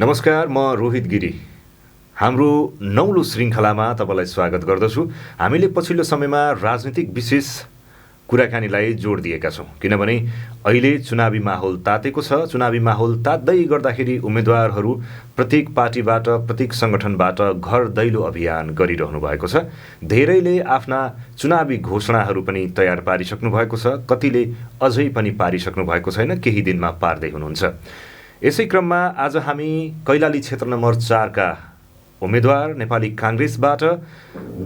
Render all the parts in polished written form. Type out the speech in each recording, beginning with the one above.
नमस्कार, म रोहित गिरी। हाम्रो नौलो श्रृङ्खलामा तपाईँलाई स्वागत गर्दछु। हामीले पछिल्लो समयमा राजनीतिक विशेष कुराकानीलाई जोड दिएका छौँ, किनभने अहिले चुनावी माहौल तातेको छ। चुनावी माहौल तात्दै गर्दाखेरि उम्मेदवारहरू प्रत्येक पार्टीबाट, प्रत्येक सङ्गठनबाट घर दैलो अभियान गरिरहनु भएको छ। धेरैले आफ्ना चुनावी घोषणाहरू पनि तयार पारिसक्नु भएको छ, कतिले अझै पनि पारिसक्नु भएको छैन, केही दिनमा पार्दै हुनुहुन्छ। यसै क्रममा आज हामी कैलाली क्षेत्र नम्बर 4 का उम्मेदवार नेपाली काङ्ग्रेसबाट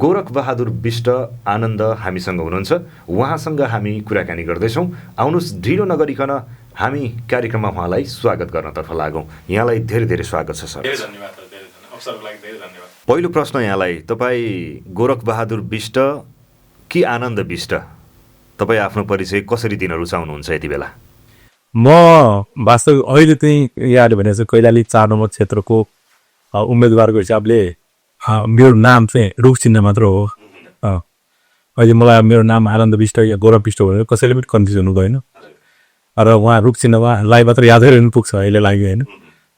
गोरख बहादुर बिष्ट आनन्द हामीसँग हुनुहुन्छ। उहाँसँग हामी कुराकानी गर्दैछौँ। आउनुहोस्, ढिलो नगरिकन हामी कार्यक्रममा उहाँलाई स्वागत गर्नतर्फ लागौँ। यहाँलाई धेरै धेरै स्वागत छ सर। धेरै धन्यवाद, अवसरको लागि धेरै धन्यवाद। पहिलो प्रश्न यहाँलाई, तपाईँ गोरख बहादुर बिष्ट कि आनन्द बिष्ट, तपाईँ आफ्नो परिचय कसरी दिन रुचाउनुहुन्छ यति बेला? म वास्तविक अहिले चाहिँ यहाँले भने चाहिँ कैलाली 4 नम्बर क्षेत्रको उम्मेदवारको हिसाबले मेरो नाम चाहिँ रुख चिन्ह मात्र हो। अहिले मलाई मेरो नाम आनन्द बिष्ट या गौरव बिष्ट भनेर कसैले पनि कन्फ्युज हुनु हुँदैन। र उहाँ रुख चिन्हलाई मात्र याद गरिरहनु पुग्छ अहिले लाग्यो होइन।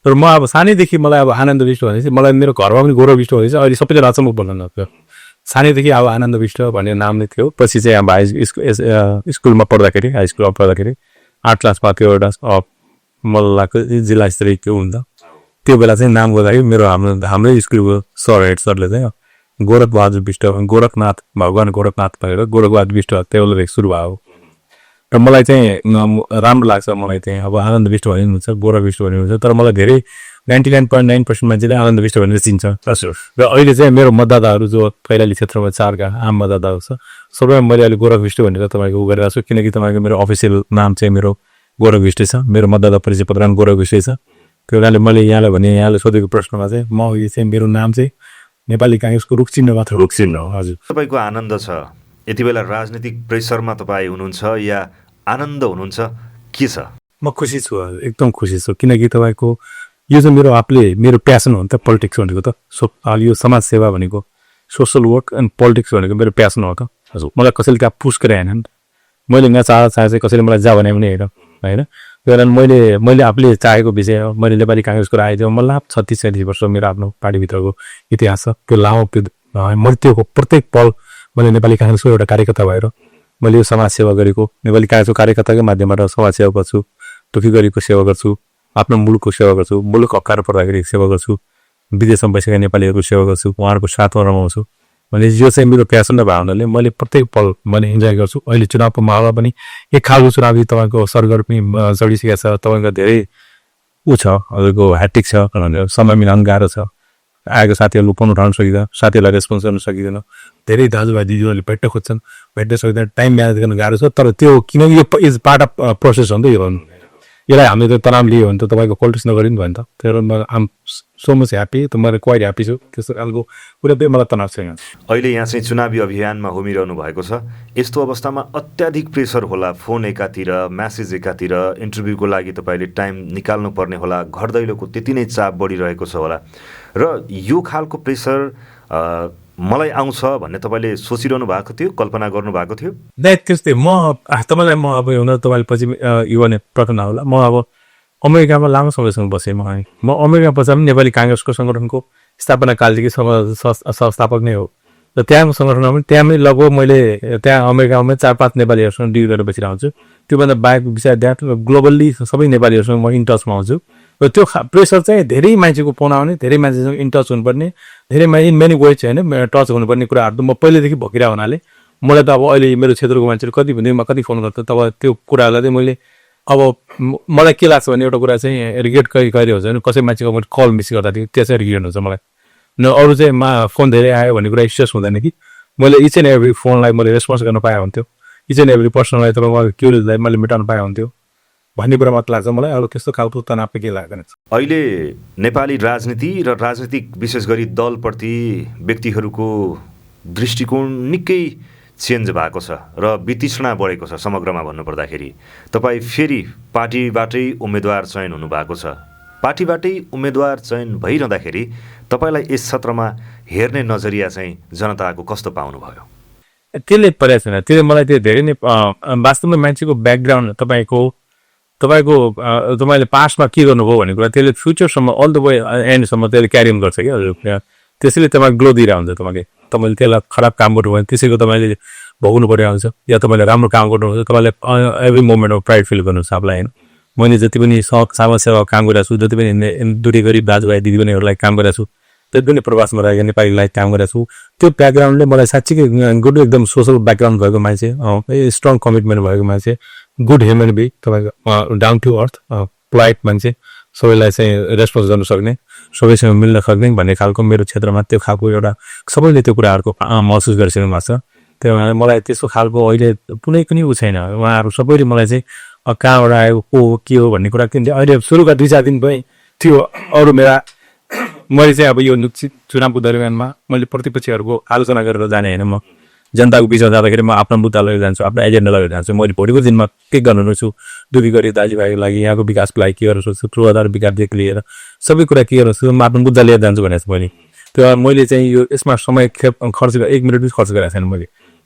तर म अब सानैदेखि मलाई अब आनन्द बिष्ट भनेपछि मलाई मेरो घरमा पनि गौरव बिष्ट भनेपछि अहिले सबैजना अचम्म बोल्न लाग्यो। सानैदेखि अब आनन्द बिष्ट भन्ने नाम नै थियो। पछि चाहिँ अब स्कुलमा पढ्दाखेरि, हाई स्कुलमा पढ्दाखेरि 8 क्लासमा त्यो एउटा मल्लाको जिल्ला स्तरीय त्यो हुन्छ, त्यो बेला चाहिँ नाम गर्दाखेरि मेरो हाम्रै स्कुलको हेड सरले चाहिँ गोरख बहादुर बिष्ट, गोरखनाथ, भगवान गोरखनाथ भनेर गोरख बहादुर बिष्ट त्यो सुरु भयो। र मलाई चाहिँ राम्रो लाग्छ। मलाई चाहिँ अब आनन्द बिष्ट भन्नुहुन्छ, गोरख बिष्ट भन्नुहुन्छ, तर मलाई धेरै 99.9% मान्छेले आनन्द बिष्ट भनेर चिन्छ। र अहिले चाहिँ मेरो मतदाताहरू जो कैलाली क्षेत्रमा 4 का आम मतदाताहरू छ, सबैमा मैले अहिले गोरख बिष्ट भनेर तपाईँको गरिरहेको छु, किनकि तपाईँको मेरो अफिसियल नाम चाहिँ मेरो गोरख बिष्ट छ। मेरो मतदाता परिचय पत्रमा गोरख बिष्ट छ। त्यो कारणले मैले यहाँलाई भने, यहाँले सोधेको प्रश्नमा चाहिँ म यो चाहिँ मेरो नाम चाहिँ नेपाली काङ्ग्रेसको रुख चिन्ह मात्र, रुख चिन्ह हो। हजुर, तपाईँको आनन्द छ, यति बेला राजनीतिक प्रेसरमा तपाईँ हुनुहुन्छ या आनन्द हुनुहुन्छ, के छ? म खुसी छु, एकदम खुसी छु, किनकि तपाईँको यो चाहिँ मेरो मेरो प्यासन हो नि त। पोलिटिक्स भनेको त यो समाज सेवा भनेको, सोसल वर्क एन्ड पोलिटिक्स भनेको मेरो प्यासन हो त। हजुर, मलाई कसैले त्यहाँ पुस गरेन। मैले यहाँ चाहे चाहिँ कसैले मलाई जा भने पनि होइन। त्यो कारण मैले आफूले चाहेको विषय हो। मैले नेपाली काङ्ग्रेसको राजनीतिमा मलाई 36-37 वर्ष मेरो आफ्नो पार्टीभित्रको इतिहास छ। त्यो लामो मैले त्यो प्रत्येक पल मैले नेपाली काङ्ग्रेसको एउटा कार्यकर्ता भएर मैले यो समाज सेवा गरेको, नेपाली काङ्ग्रेसको कार्यकर्ताकै माध्यमबाट समाज सेवा गर्छु, दुखी गरिबको सेवा गर्छु, आफ्नो मुलुकको सेवा गर्छु, मुलुक हप्काएर पर्दाखेरि सेवा गर्छु, विदेशमा बसेका नेपालीहरूको सेवा गर्छु, उहाँहरूको साथमा रमाउँछु। भने यो चाहिँ मेरो प्यासन र भावनाले मैले प्रत्येक पल मैले इन्जोय गर्छु। अहिले चुनावको माहौलमा पनि एक खालको चुनावी तपाईँको सरगर्मी चढिसकेको छ। तपाईँको धेरै छ, हजुरको ह्याट्रिक छ, समय मिलाउनु गाह्रो छ। आएको साथीहरू फोन उठाउन सकिँदैन, साथीहरूलाई रेस्पोन्स गर्न सकिँदैन। धेरै दाजुभाइ दिदीहरूले भेट्न खोज्छन्, भेट्न सक्दैन, टाइम म्यानेज गर्न गाह्रो छ। तर त्यो किनकि यो इज पार्ट अफ प्रोसेस हो नि त। यसलाई हामीले त तनाव लियो भने त तपाईँको पोलिटिक्स नगरिनु भयो नि त। त्यही भएर आम सो मच ह्याप्पी, त मैले क्वाइट ह्याप्पी छु। त्यस्तो खालको कुरा पनि मलाई तनाव छैन। अहिले यहाँ चाहिँ चुनावी अभियानमा होमिरहनु भएको छ। यस्तो अवस्थामा अत्याधिक प्रेसर होला, फोन एकातिर, म्यासेज एकातिर, इन्टरभ्यूको लागि तपाईँले टाइम निकाल्नु पर्ने होला, घर दैलोको त्यति नै चाप बढिरहेको छ होला। र यो खालको प्रेसर मलाई आउँछ भन्ने तपाईँले सोचिरहनु भएको थियो, कल्पना गर्नुभएको थियो? त्यस्तै तपाईँलाई म अब हुन तपाईँले पछि यो भने प्रश्न होला। म अब अमेरिकामा लामो समयसम्म बसेँ। म अमेरिका बस्दा पनि नेपाली काङ्ग्रेसको सङ्गठनको स्थापना कालदेखि संस्थापक नै हो। र त्यहाँको सङ्गठनमा पनि त्यहाँ पनि लगभग मैले त्यहाँ अमेरिकामा 4-5 नेपालीहरूसँग डिल गरेर बसिरहेको छु। त्योभन्दा बाहेक विषय द्याट ग्लोबल्ली सबै नेपालीहरूसँग म इन टचमा आउँछु। र त्यो प्रेसर चाहिँ धेरै मान्छेको फोन आउने, धेरै मान्छेसँग इन टच हुनुपर्ने, धेरै इन मेनी वेज होइन टच हुनुपर्ने कुराहरू त म पहिल्यैदेखि भकिरहेको हुनाले मलाई त अब अहिले मेरो क्षेत्रको मान्छेहरू कति भन्दै कति फोन गर्छ। तब त्यो कुराहरूलाई चाहिँ मैले अब मलाई के लाग्छ भने एउटा कुरा चाहिँ रिग्रेट कहिले हुन्छ भने कसै मान्छेको मैले कल मिस गर्दाखेरि त्यो चाहिँ रिग्रेट हुन्छ मलाई। न अरू चाहिँ फोन धेरै आयो भन्ने कुरा स्ट्रेस हुँदैन कि मैले इच एन्ड एभ्री फोनलाई मैले रेस्पोन्स गर्न पाए हुन्थ्यो, इच एन्ड एभ्री पर्सनलाई तपाईँको क्युरियसलाई मैले मेटाउन पाए हुन्थ्यो भन्ने कुरा मात्र लाग्छ मलाई। अरू त्यस्तो खालको तनाव केही लाग्दैन। अहिले नेपाली राजनीति र राजनीतिक विशेष गरी दलप्रति व्यक्तिहरूको दृष्टिकोण निकै चेन्ज भएको छ र वितृष्णा बढेको छ। समग्रमा भन्नुपर्दाखेरि तपाईँ फेरि पार्टीबाटै उम्मेदवार चयन हुनुभएको छ। पार्टीबाटै उम्मेदवार चयन भइरहँदाखेरि तपाईँलाई यस सत्रमा हेर्ने नजरिया चाहिँ जनताको कस्तो पाउनुभयो? त्यसले परेको छैन, त्यसले मलाई त्यो धेरै नै वास्तवमा मान्छेको ब्याकग्राउन्ड तपाईँको तपाईँको तपाईँले पास्टमा के गर्नुभयो भन्ने कुरा त्यसले फ्युचरसम्म अल द वे एन्डसम्म त्यसले क्यारी अन गर्छ क्या हजुर। त्यसैले तपाईँ ग्लो दिइरहेको हुन्छ तपाईँले त्यसलाई खराब काम गर्नुभयो भने त्यसैको तपाईँले भोग्नु परिरहेको हुन्छ, या तपाईँले राम्रो काम गर्नुहुन्छ तपाईँले एभ्री मोमेन्टमा प्राइड फिल गर्नुहुन्छ आफूलाई होइन। मैले जति पनि समाज सेवा काम गरिरहेको छु, जति पनि दुरी गरिब दाजुभाइ दिदीबहिनीहरूलाई काम गरिरहेको छु, जति पनि प्रवासमा रहेको नेपालीलाई काम गरिरहेको छु, त्यो ब्याकग्राउन्डले मलाई साँच्चीकै गुड एकदम सोसल ब्याकग्राउन्ड भएको मान्छे, स्ट्रङ कमिटमेन्ट भएको मान्छे, गुड ह्युमन बी, तपाईँको डाउन टु अर्थ पोलाइट मान्छे, सबैलाई चाहिँ रेस्पोन्स गर्नु सक्ने, सबैसँग मिल्न सक्ने भन्ने खालको मेरो क्षेत्रमा त्यो खालको एउटा सबैले त्यो कुराहरूको महसुस गरिसक्नु भएको छ। त्यही भएर मलाई त्यस्तो खालको अहिले कुनै पनि ऊ छैन। उहाँहरू सबैले मलाई चाहिँ कहाँबाट आयो को हो के हो भन्ने कुरा किन अहिले सुरुका 2-4 दिन पनि थियो अरू मेरा मैले चाहिँ अब यो चुनावको दरमियानमा मैले प्रतिपक्षीहरूको आलोचना गरेर जाने होइन। म जनताको बिचमा जाँदाखेरि म आफ्नो मुद्दा लगेर जान्छु, आफ्नो एजेन्डा लगेर जान्छु। मैले भोलिको दिनमा के गर्नु रहेछु, दुबी गरी दाजुभाइको लागि, यहाँको विकासको लागि के गर्न सक्छु, पूर्वाधार विकासदेखि लिएर सबै कुरा के गर्न सक्छु, म आफ्नो मुद्दा लिएर जान्छु भनेको छु मैले। त्यो मैले चाहिँ यो यसमा समय खर्च 1 मिनट पनि खर्च गरेको छैन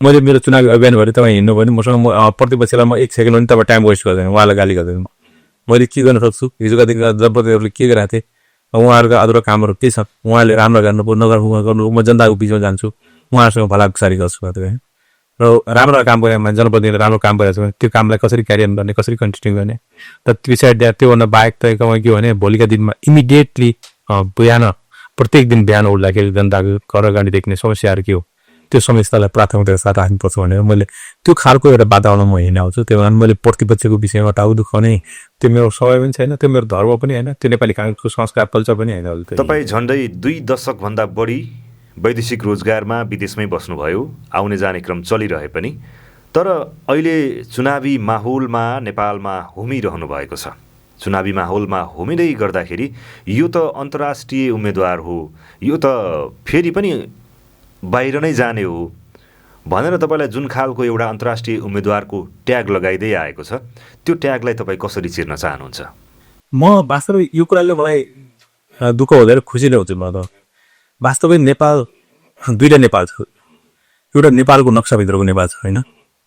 मैले मेरो चुनावी अभियानभरि तपाईँ हिँड्नु भने मसँग प्रतिपक्षलाई म 1 सेकेन्ड पनि तपाईँ टाइम वेस्ट गर्दैन, उहाँलाई गाली गर्दैन। मैले के गर्न सक्छु, हिजोका दिनका जनप्रतिनिधिहरूले के गरेका थिए, उहाँहरूको अधुरो कामहरू के छ, उहाँले राम्रो गर्नु नगर्नु, म जनताको बिचमा जान्छु, उहाँहरूसँग भलाकुसारी गर्छु है। र राम्रो काम गरेमा जनप्रतिनिधिले राम्रो काम गरेको छ भने त्यो कामलाई कसरी क्यारी अन गर्ने, कसरी कन्टिन्यू गर्ने। त बिसाइड द्याट त्योभन्दा बाहेक त के भने भोलिका दिनमा इमिडिएटली बिहान प्रत्येक दिन बिहान उठ्दाखेरि जनताको घरगाडी देख्ने समस्याहरू के हो, त्यो समस्यालाई प्राथमिकताका साथ राख्नुपर्छ भनेर मैले त्यो खालको एउटा वातावरणमा म हिँड्न आउँछु। त्यही भएर मैले प्रतिपक्षको विषयमा टाउ दुखाउने त्यो मेरो समय पनि छैन, त्यो मेरो धर्म पनि होइन, त्यो नेपाली काङ्ग्रेसको संस्कार कल्चर पनि होइन। तपाईँ झन्डै 2 दशकभन्दा बढी वैदेशिक रोजगारमा विदेशमै बस्नुभयो, आउने जाने क्रम चलिरहे पनि, तर अहिले चुनावी माहौलमा नेपालमा होमिरहनु भएको छ। चुनावी माहौलमा होमिँदै गर्दाखेरि यो त अन्तर्राष्ट्रिय उम्मेदवार हो, यो त फेरि पनि बाहिर नै जाने हो भनेर तपाईँलाई जुन खालको एउटा अन्तर्राष्ट्रिय उम्मेदवारको ट्याग लगाइदै आएको छ, त्यो ट्यागलाई तपाईँ कसरी चिर्न चाहनुहुन्छ? म वास्तवमा यो कुराले मलाई दुःख हुँदैन, खुसी नै हुन्छ। म त वास्तवमै नेपाल 2टा नेपाल छ। एउटा नेपालको नक्साभित्रको नेपाल छ होइन,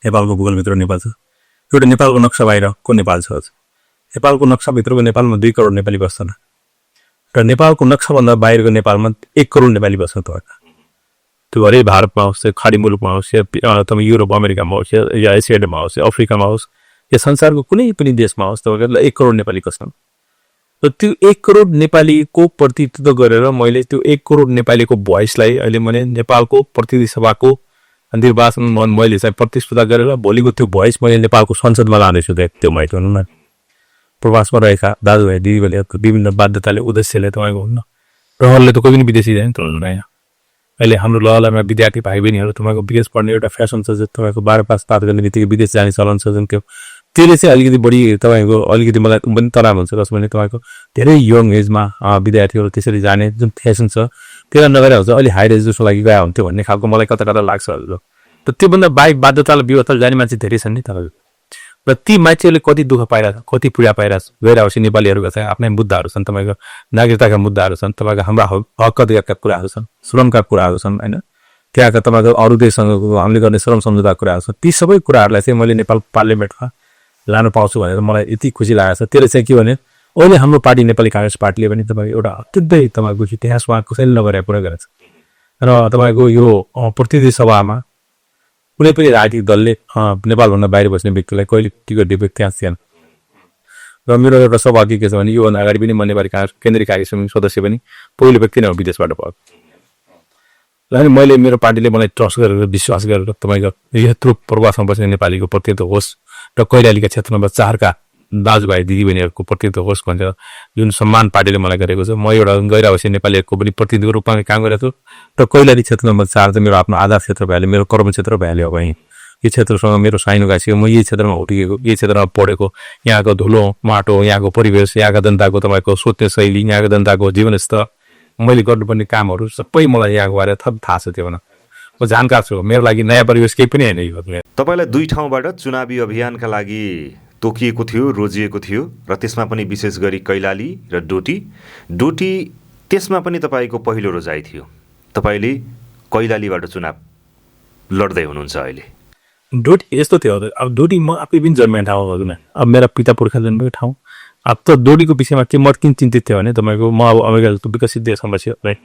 नेपालको भूगोलभित्र नेपाल छ। एउटा नेपालको नक्सा बाहिरको नेपाल छ। नेपालको नक्साभित्रको नेपालमा 2 करोड नेपाली बस्छन् र नेपालको नक्साभन्दा बाहिरको नेपालमा 1 करोड नेपाली बस्छन्। त्यो हरेक भारतमा होस्, खाडी मुलुकमा होस्, या तपाईँ युरोप अमेरिकामा होस्, या एसियामा होस्, या अफ्रिकामा होस्, या संसारको कुनै पनि देशमा होस्, तपाईँको 1 करोड नेपाली बस्छन्। र त्यो 1 करोड नेपालीको प्रतिनिधित्व गरेर मैले त्यो 1 करोड नेपालीको भोइसलाई अहिले मैले नेपालको प्रतिनिधि सभाको निर्वाचनमा मैले चाहिँ प्रतिस्पर्धा गरेर भोलिको त्यो भोइस मैले नेपालको संसदमा लाँदैछु। त्यो मैले भनौँ न प्रवासमा रहेका दाजुभाइ दिदीबहिनीहरूको विभिन्न बाध्यताले उद्देश्यले तपाईँको हुन्न, रहरले त कोही पनि विदेशी जाने त हुँदैन। यहाँ अहिले हाम्रो लहलामा विद्यार्थी भाइ बहिनीहरू तपाईँको विदेश पढ्ने एउटा फेसन छ, तपाईँको 12 पास गर्ने बित्तिकै विदेश जाने चलन छ जुन त्यसले चाहिँ अलिकति बढी तपाईँको अलिकति मलाई पनि तनाव हुन्छ। कसैले तपाईँको धेरै यङ एजमा विद्यार्थीहरू त्यसरी जाने जुन फेसन छ त्यसलाई नगरे हुन्छ अलि हायर एजुकेसनको लागि गए हुन्थ्यो भन्ने खालको मलाई कता कता लाग्छ। त त्योभन्दा बाहेक बाध्यताले व्यवस्था जाने मान्छे धेरै छन् नि तपाईँको, र ती मान्छेहरूले कति दुःख पाइरहेछ, कति पीडा पाइरहेछ। गइरहेपछि नेपालीहरूको चाहिँ आफ्नै मुद्दाहरू छन्, तपाईँको नागरिकताका मुद्दाहरू छन्, तपाईँको हाम्रा हक अधिकारका कुराहरू छन्, श्रमका कुराहरू छन् होइन, त्यहाँका तपाईँको अरू देशसँग हामीले गर्ने श्रम सम्झौताका कुराहरू छन्। ती सबै कुराहरूलाई चाहिँ मैले नेपाल पार्लियामेन्टमा लानु पाउँछु भनेर मलाई यति खुसी लागेको छ। त्यसले चाहिँ के भने अहिले हाम्रो पार्टी नेपाली काङ्ग्रेस पार्टीले पनि तपाईँको एउटा अत्यन्तै तपाईँको इतिहासमा कसैले नगरेको पुरा गरेको छ। र तपाईँको यो प्रतिनिधि सभामा कुनै पनि राजनीतिक दलले नेपालभन्दा बाहिर बस्ने व्यक्तिलाई कहिले टिकट दिएको त्यहाँ थिएन। र मेरो एउटा सौभाग्य के छ भने योभन्दा अगाडि पनि म नेपाली काङ्ग्रेस केन्द्रीय कार्य समिति सदस्य पनि पहिलो व्यक्ति नै हो विदेशबाट भएको। र मैले मेरो पार्टीले मलाई ट्रस्ट गरेर विश्वास गरेर तपाईँको यत्रो प्रवासमा बस्ने नेपालीको प्रतिनिधित्व होस् र कैलालीका क्षेत्रमा 4का दाजुभाइ दिदीबहिनीहरूको प्रतिनिधित्व होस् भनेर जुन सम्मान पार्टीले मलाई गरेको छ। म एउटा गैरआवासीय नेपालीहरूको पनि प्रतिनिधिको रूपमा काम गरेको छु र कैलाली क्षेत्र नम्बर 4 चाहिँ मेरो आफ्नो आधार क्षेत्र भएले, मेरो कर्म क्षेत्र भएले अब यो क्षेत्रसँग मेरो साइनो गाँसिएको, म यही क्षेत्रमा हुर्किएको, यही क्षेत्रमा पढेको, यहाँको धुलो माटो, यहाँको परिवेश, यहाँका जनताको तपाईँको सोच्ने शैली, यहाँको जनताको जीवनस्तर, मैले गर्नुपर्ने कामहरू सबै मलाई यहाँको बारे थप थाहा छ। त्यो भन म जानकार छु, मेरो लागि नयाँ परिवेश केही पनि होइन यो। तपाईँलाई 2 ठाउँबाट चुनावी अभियानका लागि तोकिएको थियो, रोजिएको थियो, र त्यसमा पनि विशेष गरी कैलाली र डोटी त्यसमा पनि तपाईँको पहिलो रोजाइ थियो। तपाईँले कैलालीबाट चुनाव लड्दै हुनुहुन्छ अहिले। डोटी यस्तो थियो अब डोटी म आफै पनि जन्मेको ठाउँ हो किन अब मेरा पिता पुर्खा जन्मेको ठाउँ अब त डोटीको विषयमा के म किन चिन्तित थियो भने तपाईँको म अब अमेरिका जस्तो विकसित देशमा बस्यो राइट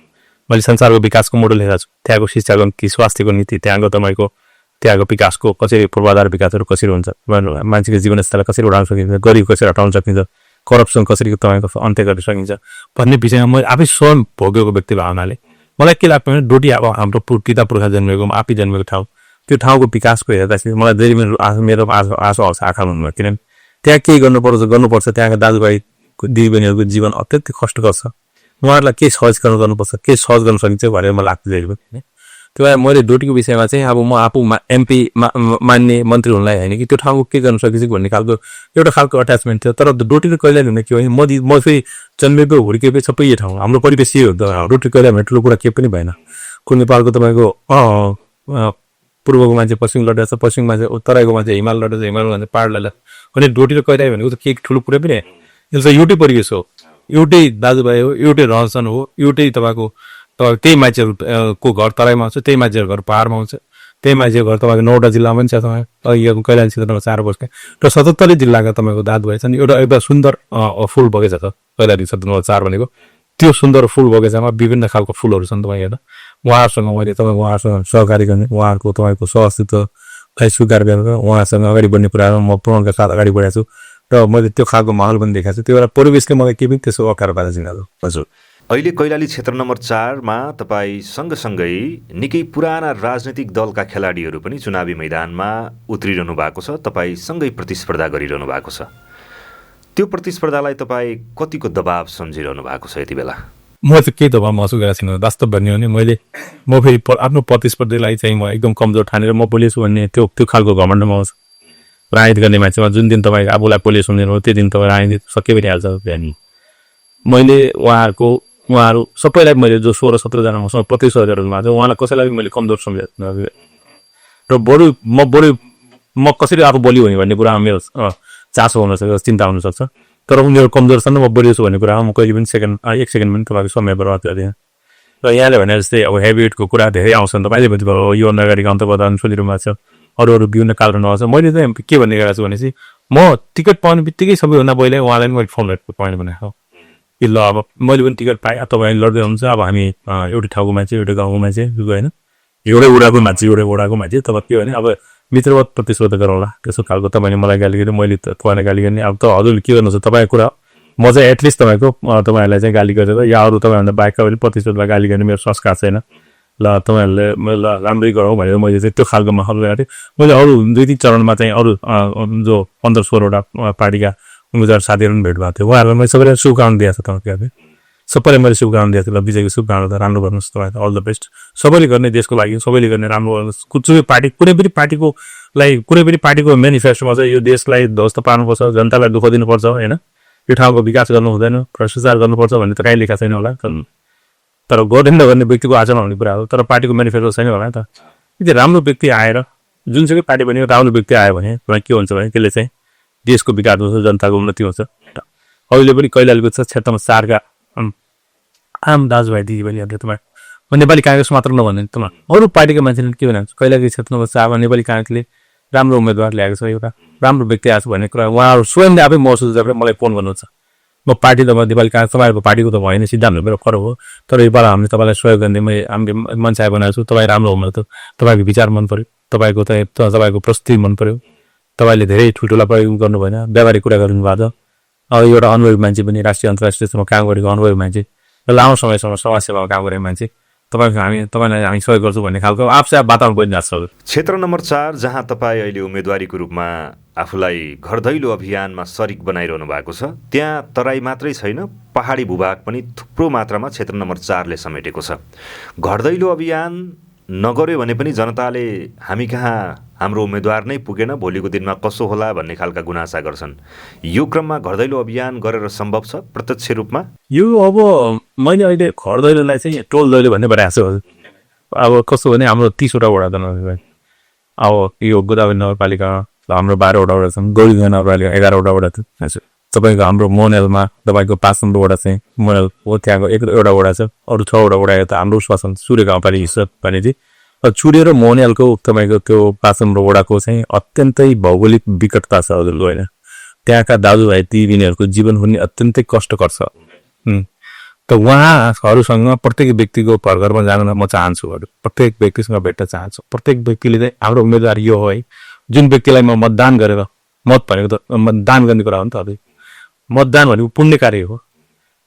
मैले संसारको विकासको मोडल हेरेको छु त्यहाँको शिक्षाको नीति स्वास्थ्यको नीति त्यहाँको तपाईँको त्यहाँको विकासको कसरी पूर्वाधार विकासहरू कसरी हुन्छ मान्छेको जीवनस्तरलाई कसरी उडाउन सकिन्छ गरिब कसरी हटाउन सकिन्छ करप्सन कसरी तपाईँको अन्त्य गर्न सकिन्छ भन्ने विषयमा म आफै स्वयं भोगेको व्यक्ति भावनाले मलाई के लाग्छ भने डोटी अब हाम्रो पिता पुर्खा जन्मेको आफै जन्मेको ठाउँ त्यो ठाउँको विकासको हेर्दाखेरि मलाई धेरै मेरो आशा आउँछ आँखा हुनुभयो किनभने त्यहाँ केही गर्नुपर्छ त्यहाँका दाजुभाइ दिदीबहिनीहरूको जीवन अत्यन्तै कष्टकर छ उहाँहरूलाई के सहजीकरण गर्नुपर्छ के सहज गर्न सकिन्छ भनेर मलाई लाग्छ धेरै पनि त्यो भएर मैले डोटीको विषयमा चाहिँ अब म आफू एमपी मान्ने मन्त्री हुनलाई होइन कि त्यो ठाउँको के गर्न सकिन्छ भन्ने खालको एउटा खालको अट्याचमेन्ट थियो तर डोटी र कैलाली हुने के हो म फेरि जन्मेको हुर्केको सबै यो ठाउँ हाम्रो परिवेश यही हो डोटी कैलाली भने ठुलो कुरा केही पनि भएन कुन नेपालको तपाईँको पूर्वको मान्छे पश्चिम लडेको छ पश्चिम मान्छे तराईको मान्छे हिमाल लडेको छ हिमालको मान्छे पहाड लडेको अनि डोटी र कैलाली भनेको त केही ठुलो कुरा पनि यो चाहिँ एउटै परिवेश हो एउटै दाजुभाइ हो एउटै रहन हो एउटै तपाईँको त्यही मान्छेहरूको घर तराईमा आउँछ त्यही मान्छेहरूको घर पहाडमा आउँछ त्यही मान्छेको घर तपाईँको 9वटा जिल्लामा पनि छ तपाईँ यो कैलाली क्षेत्रमा 4 बस्ने र 77 जिल्लाका तपाईँको दाजुभाइ छन् एउटा फुल बगैँचा छ कैलाली क्षेत्रमा 4 भनेको त्यो सुन्दर फुल बगैँचामा विभिन्न खालको फुलहरू छन् तपाईँ हेर्दा उहाँहरूसँग मैले तपाईँको उहाँहरूसँग सहकारी गर्ने उहाँहरूको तपाईँको सहअस्तित्वलाई स्वीकार गरेर उहाँसँग अगाडि बढ्ने कुरामा म प्रणका साथ अगाडि बढेको छु र मैले त्यो खालको माहौल पनि देखाएको छु त्यो बेला परिवेशले मलाई केही पनि त्यसो अकार बाधा चिनाएको हजुर अहिले कैलाली क्षेत्र नम्बर 4मा तपाईँ सँगसँगै निकै पुराना राजनीतिक दलका खेलाडीहरू पनि चुनावी मैदानमा उत्रिरहनु भएको छ तपाईँ सँगै प्रतिस्पर्धा गरिरहनु भएको छ त्यो प्रतिस्पर्धालाई तपाईँ कतिको दबाव सम्झिरहनु भएको छ यति बेला म चाहिँ केही दबाव महसुस गरेको छैन वास्तव भन्ने हो भने म फेरि आफ्नो प्रतिस्पर्धीलाई चाहिँ म एकदम कमजोर ठानेर म पुलिस भन्ने त्यो खालको घमण्डमा आउँछ राजनीति गर्ने मान्छेमा जुन दिन तपाईँ आफूलाई पुलिस हुने हो त्यो दिन तपाईँ राजनीति सके पनि हाल्छ बिहानी मैले उहाँहरू सबैलाई मैले जो 16-17 जना मसँग प्रतिस्पर्धीहरूमा छ उहाँलाई कसैलाई पनि मैले कमजोर सम्झेको र म कसरी आफू बलियो हुने भन्ने कुरामा मेरो चासो हुनसक्छ चिन्ता हुनसक्छ तर उनीहरू कमजोर छन् म बलियो छु भन्ने कुरामा म कहिले पनि एक सेकेन्ड पनि तपाईँको समय बर्बाद गर्दिनँ र यहाँले भने जस्तै अब हेबिटको कुरा धेरै आउँछ नि तपाईँले भन्नुभयो यो अगाडिको अन्तर्प्रधान सोधिरहनु भएको छ अरू विभिन्न कारण आउँछ मैले चाहिँ के भन्ने गरेको छु भनेपछि म टिकट पाउने बित्तिकै सबैभन्दा पहिले उहाँलाई पनि मैले फोन गरेको पॉइन्ट बनाएको कि ल अब मैले पनि टिकट पाएँ तपाईँ लड्दै हुन्छ अब हामी एउटै ठाउँको मान्छे एउटै गाउँको मान्छे होइन एउटै वडाको मान्छे एउटै वडाको मान्छे तपाईँ के भने अब मित्रवत प्रतिस्पर्धा गरौँला त्यस्तो खालको तपाईँले मलाई गाली गर्ने मैले तपाईँलाई गाली गर्ने अब त हजुरले के गर्नुहुन्छ तपाईँको कुरा म चाहिँ एटलिस्ट तपाईँको तपाईँहरूलाई चाहिँ गाली गरेर या अरू तपाईँभन्दा बाहेकका पनि प्रतिस्पर्धा गाली गर्ने मेरो संस्कार छैन ल तपाईँहरूले ल राम्रै गरौँ भनेर मैले चाहिँ त्यो खालको माहौल गरेको थिएँ मैले अरू 2-3 चरणमा चाहिँ अरू जो 15-16वटा पार्टीका उम्मेदवार साथीहरू पनि भेट भएको थियो उहाँहरूलाई मैले सबैलाई शुभकामना दिएको छ तपाईँको सबैलाई मैले शुभकामना दिएको थिएँ ल विजयको शुभकामना राम्रो गर्नुहोस् तपाईँ अल द बेस्ट सबैले गर्ने देशको लागि सबैले गर्ने राम्रो गर्नुहोस् कुनै पार्टी कुनै पनि पार्टीको मेनिफेस्टोमा चाहिँ यो देशलाई ध्वस्त पार्नुपर्छ जनतालाई दुःख दिनुपर्छ होइन यो ठाउँको विकास गर्नु हुँदैन भ्रष्टाचार गर्नुपर्छ भन्ने त कहीँ लेखा छैन होला तर गर्ने नगर्ने व्यक्तिको आचरण हुने कुरा हो तर पार्टीको मेनिफेस्टो छैन होला नि त यदि राम्रो व्यक्ति आएर जुनसुकै पार्टी पनि राम्रो व्यक्ति आयो भने के हुन्छ भने त्यसले चाहिँ देशको विकास हुन्छ जनताको उन्नति हुन्छ अहिले पनि कैलालीको क्षेत्रमा 4का आम दाजुभाइ दिदीबहिनीहरूले तपाईँ नेपाली काङ्ग्रेस मात्र नभन्दैन तपाईँ अरू पार्टीका मान्छेले के भन्छ कैलाली क्षेत्रमा 4मा नेपाली काङ्ग्रेसले राम्रो उम्मेदवार ल्याएको छ एउटा राम्रो व्यक्ति आएको छ भन्ने कुरा उहाँहरू स्वयंले आफै महसुस गरेर मलाई फोन गर्नुहुन्छ म पार्टी त नेपाली काङ्ग्रेस तपाईँहरूको पार्टीको त भएन सिद्धान्त मेरो फरक हो तर यो पाला हामीले तपाईँलाई सहयोग गर्ने हामीले मान्छे बनाएको छु तपाईँ राम्रो हुनु त तपाईँको विचार मन पऱ्यो तपाईँको प्रस्तुति मन पऱ्यो तपाईँले धेरै ठुल्ठुला प्रयोग गर्नु भएन व्यावहारिक कुरा गर्नुभएको छ अब एउटा अनुभवी मान्छे पनि राष्ट्रिय अन्तर्राष्ट्रिय स्तरमा काम गरेको अनुभवी मान्छे र लामो समयसम्म समाजसेवामा काम गरेको मान्छे तपाईँलाई हामी सहयोग गर्छौँ भन्ने खालको आफसे वातावरण बनिरहेको छ क्षेत्र नम्बर 4 जहाँ तपाईँ अहिले उम्मेदवारीको रूपमा आफूलाई घर दैलो अभियानमा सरिक बनाइरहनु भएको छ त्यहाँ तराई मात्रै छैन पहाडी भूभाग पनि थुप्रो मात्रामा क्षेत्र नम्बर 4ले समेटेको छ घर दैलो अभियान नगर्यो भने पनि जनताले हामी कहाँ हाम्रो उम्मेदवार नै पुगेन भोलिको दिनमा कसो होला भन्ने खालका गुनासा गर्छन् यो क्रममा घर दैलो अभियान गरेर सम्भव छ प्रत्यक्ष रूपमा यो अब मैले अहिले घर दैलोलाई चाहिँ टोल दैलो भन्ने बनाएको छु अब कस्तो भने हाम्रो 30वटा वडा छ अब यो गोदावरी नगरपालिका हाम्रो 12वटा वडा छन् गौरीगञ्ज नगरपालिका 11वटा वडा छ तपाईँको हाम्रो मोनेलमा तपाईँको 5 नम्बर वडा चाहिँ मोनेल हो त्यहाँको एउटा वडा छ अरू 6वटा वडा यता हाम्रो शासन सूर्य गाउँपालिका हिस्सा भने चाहिँ चुरे र मोहनियालको तपाईँको त्यो 5 नम्बर वडाको चाहिँ अत्यन्तै भौगोलिक विकटता छ हजुरको होइन। त्यहाँका दाजुभाइ दिदीबहिनीहरूको जीवन हुने अत्यन्तै कष्टकर छ। त उहाँहरूसँग प्रत्येक व्यक्तिको घरमा जान म चाहन्छु, प्रत्येक व्यक्तिसँग भेट्न चाहन्छु। प्रत्येक व्यक्तिले चाहिँ हाम्रो उम्मेदवार यो हो है, जुन व्यक्तिलाई म मतदान गरेर, मत भनेको त मतदान गर्ने कुरा हो नि त, अझै मतदान भनेको पुण्य कार्य हो।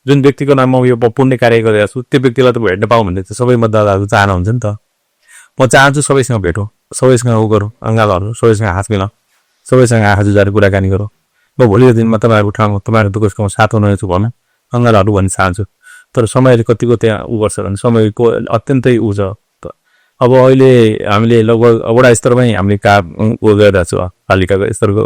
जुन व्यक्तिको नाममा यो पुण्य कार्य गरिरहेको छु त्यो व्यक्तिलाई त भेट्न पाऊँ भन्ने चाहिँ सबै मतदाताहरूको चाहना हुन्छ नि त। म चाहन्छु सबैसँग भेटौँ, सबैसँग उ गरौँ, अङ्गालहरू सबैसँग हात मिलाउँ, सबैसँग आँखा जुझाएर कुराकानी गरौँ। म भोलिको दिनमा तपाईँहरूको ठाउँमा तपाईँहरूको दुःखमा साथ हुनेछु भनौँ, अङ्गालहरू भन्न चाहन्छु। तर समयले कतिको त्यहाँ उ गर्छ भने समयको अत्यन्तै उ छ। अब अहिले हामीले लगभग वडा स्तरमै हामीले काम उ गरिरहेको छु, पालिकाको स्तरको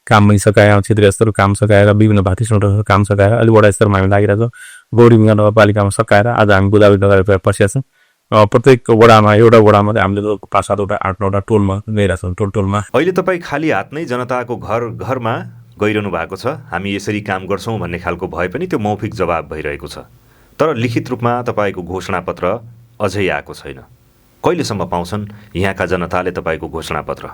काम सकाएर, क्षेत्रीय स्तरको काम सकाएर, विभिन्न भाती सङ्गठनको काम सकाएर अहिले वडा स्तरमा हामी लागिरहेको छौँ। गौरीबङ्गा नगरपालिकामा सकाएर आज हामी बुदाबुदी नगरपालिका पसिया छौँ। प्रत्येक वडामा एउटा वडामा हामीले 5-7वटा 8-9वटा टोलमा गइरहेको छौँ। टोलमा अहिले तपाईँ खाली हात नै जनताको घर घरमा गइरहनु भएको छ। हामी यसरी काम गर्छौँ भन्ने खालको भए पनि त्यो मौखिक जवाब भइरहेको छ, तर लिखित रूपमा तपाईँको घोषणापत्र अझै आएको छैन। कहिलेसम्म पाउँछन् यहाँका जनताले तपाईँको घोषणापत्र?